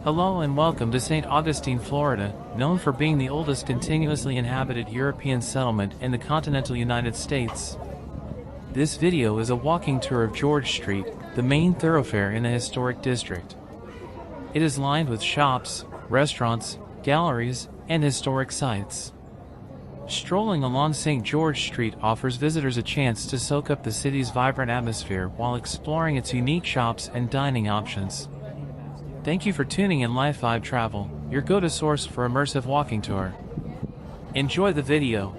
Hello and welcome to Saint Augustine, Florida, known for being the oldest continuously inhabited European settlement in the continental United States. This video is a walking tour of George Street, the main thoroughfare in the historic district. It is lined with shops, restaurants, galleries, and historic sites. Strolling along St. George Street offers visitors a chance to soak up the city's vibrant atmosphere while exploring its unique shops and dining options. Thank you for tuning in Life Vibe Travel, your go-to source for immersive walking tour. Enjoy the video.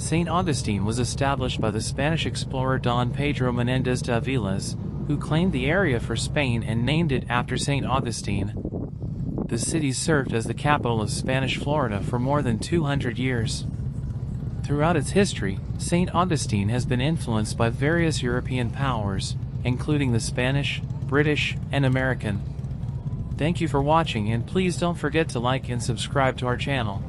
Saint Augustine was established by the Spanish explorer Don Pedro Menéndez de Avilés, who claimed the area for Spain and named it after Saint Augustine. The city served as the capital of Spanish Florida for more than 200 years. Throughout its history, Saint Augustine has been influenced by various European powers, including the Spanish, British, and American. Thank you for watching, and please don't forget to like and subscribe to our channel.